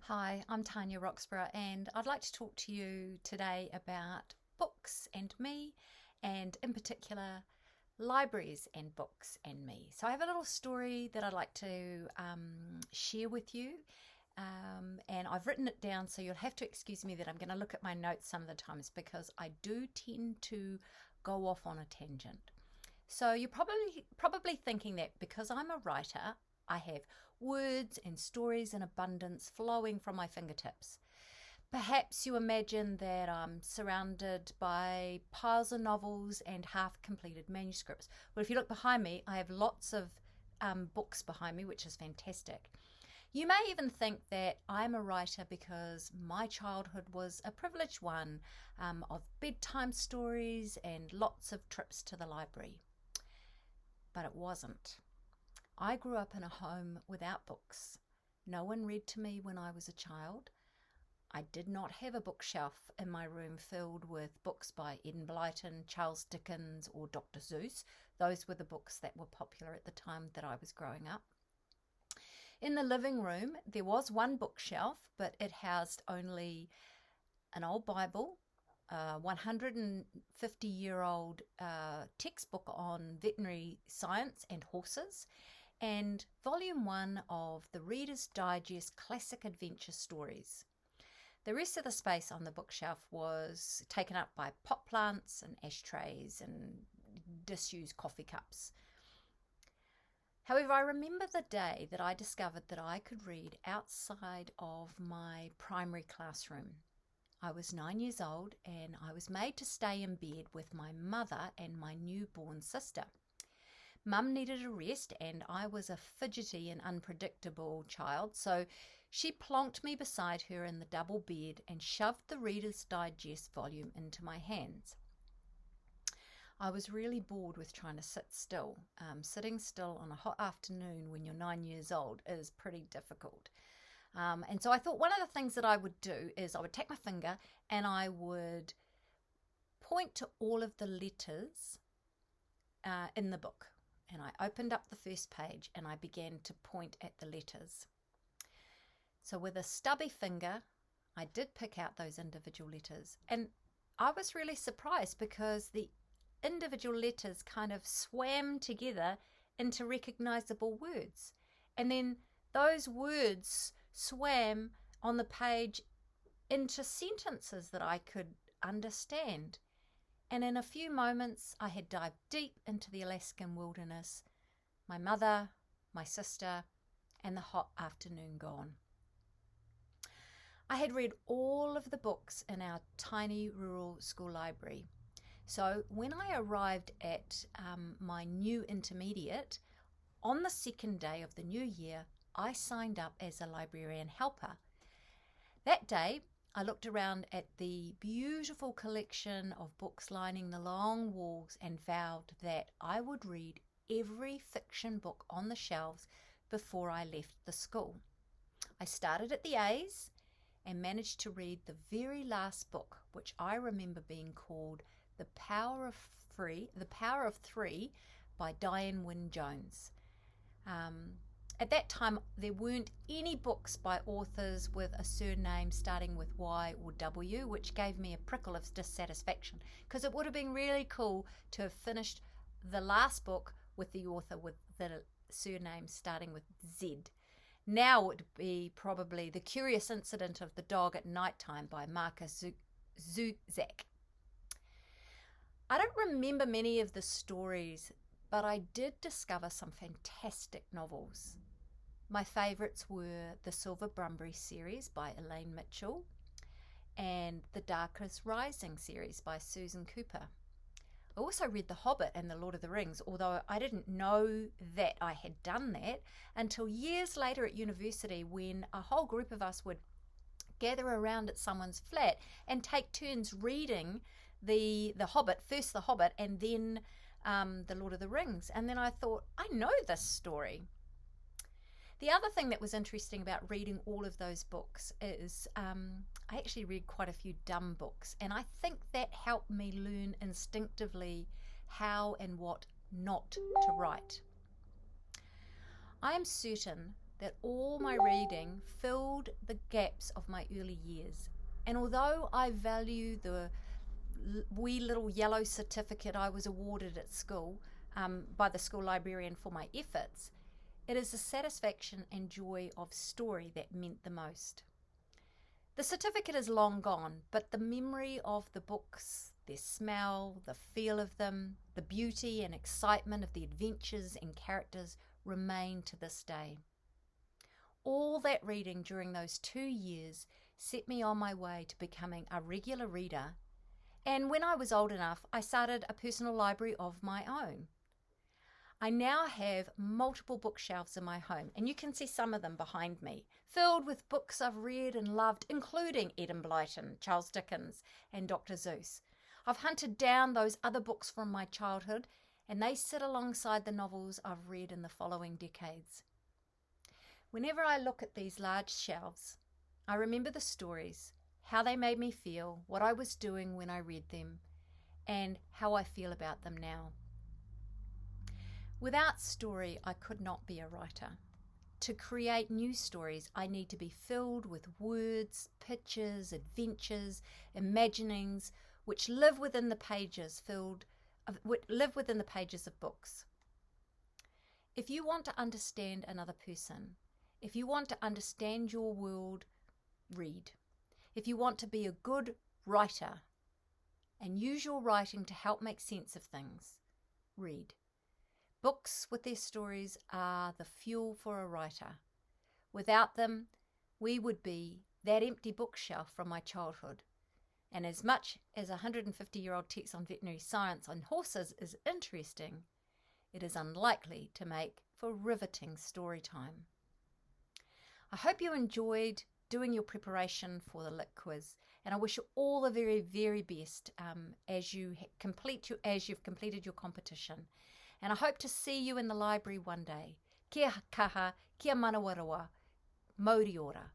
Hi, I'm Tania Roxborogh, and I'd like to talk to you today about books and me, and in particular, libraries and books and me. So, I have a little story that I'd like to share with you, and I've written it down, so you'll have to excuse me that I'm going to look at my notes some of the times because I do tend to go off on a tangent. So, you're probably thinking that because I'm a writer, I have words and stories in abundance flowing from my fingertips. Perhaps you imagine that I'm surrounded by piles of novels and half completed manuscripts. Well, if you look behind me, I have lots of books behind me, which is fantastic. You may even think that I'm a writer because my childhood was a privileged one of bedtime stories and lots of trips to the library. But it wasn't. I grew up in a home without books. No one read to me when I was a child. I did not have a bookshelf in my room filled with books by Eden Blyton, Charles Dickens, or Dr. Seuss. Those were the books that were popular at the time that I was growing up. In the living room, there was one bookshelf, but it housed only an old Bible, a 150-year-old textbook on veterinary science and horses, and volume 1 of the Reader's Digest Classic Adventure Stories. The rest of the space on the bookshelf was taken up by pot plants and ashtrays and disused coffee cups. However, I remember the day that I discovered that I could read outside of my primary classroom. I was 9 years old and I was made to stay in bed with my mother and my newborn sister. Mum needed a rest and I was a fidgety and unpredictable child, so she plonked me beside her in the double bed and shoved the Reader's Digest volume into my hands. I was really bored with trying to sit still. Sitting still on a hot afternoon when you're 9 years old is pretty difficult. And so I thought one of the things that I would do is I would take my finger and I would point to all of the letters in the book. And I opened up the first page and I began to point at the letters. So with a stubby finger, I did pick out those individual letters. And I was really surprised because the individual letters kind of swam together into recognizable words. And then those words swam on the page into sentences that I could understand. And in a few moments, I had dived deep into the Alaskan wilderness, my mother, my sister, and the hot afternoon gone. I had read all of the books in our tiny rural school library. So when I arrived at my new intermediate, on the second day of the new year, I signed up as a librarian helper. That day, I looked around at the beautiful collection of books lining the long walls and vowed that I would read every fiction book on the shelves before I left the school. I started at the A's and managed to read the very last book, which I remember being called The Power of Three by Diane Wynne Jones. At that time, there weren't any books by authors with a surname starting with Y or W, which gave me a prickle of dissatisfaction because it would have been really cool to have finished the last book with the author with the surname starting with Z. Now it would be probably The Curious Incident of the Dog at Nighttime by Markus Zusak. I don't remember many of the stories, but I did discover some fantastic novels. My favourites were the Silver Brumbury series by Elaine Mitchell and the Darkest Rising series by Susan Cooper. I also read The Hobbit and The Lord of the Rings, although I didn't know that I had done that until years later at university when a whole group of us would gather around at someone's flat and take turns reading the Hobbit, first The Hobbit and then The Lord of the Rings. And then I thought, I know this story. The other thing that was interesting about reading all of those books is I actually read quite a few dumb books, and I think that helped me learn instinctively how and what not to write. I am certain that all my reading filled the gaps of my early years. And although I value the wee little yellow certificate I was awarded at school by the school librarian for my efforts, it is the satisfaction and joy of story that meant the most. The certificate is long gone, but the memory of the books, their smell, the feel of them, the beauty and excitement of the adventures and characters remain to this day. All that reading during those 2 years set me on my way to becoming a regular reader, and when I was old enough, I started a personal library of my own. I now have multiple bookshelves in my home, and you can see some of them behind me, filled with books I've read and loved, including Eden Blyton, Charles Dickens, and Dr. Seuss. I've hunted down those other books from my childhood, and they sit alongside the novels I've read in the following decades. Whenever I look at these large shelves, I remember the stories, how they made me feel, what I was doing when I read them, and how I feel about them now. Without story, I could not be a writer. To create new stories, I need to be filled with words, pictures, adventures, imaginings, which live within the pages of books. If you want to understand another person, if you want to understand your world, read. If you want to be a good writer and use your writing to help make sense of things, read. Books with their stories are the fuel for a writer. Without them, we would be that empty bookshelf from my childhood. And as much as a 150-year-old text on veterinary science on horses is interesting, it is unlikely to make for riveting story time. I hope you enjoyed doing your preparation for the Lit Quiz, and I wish you all the very, very best as you've completed your competition. And I hope to see you in the library one day. Kia kaha, kia manawarawa, mauri ora.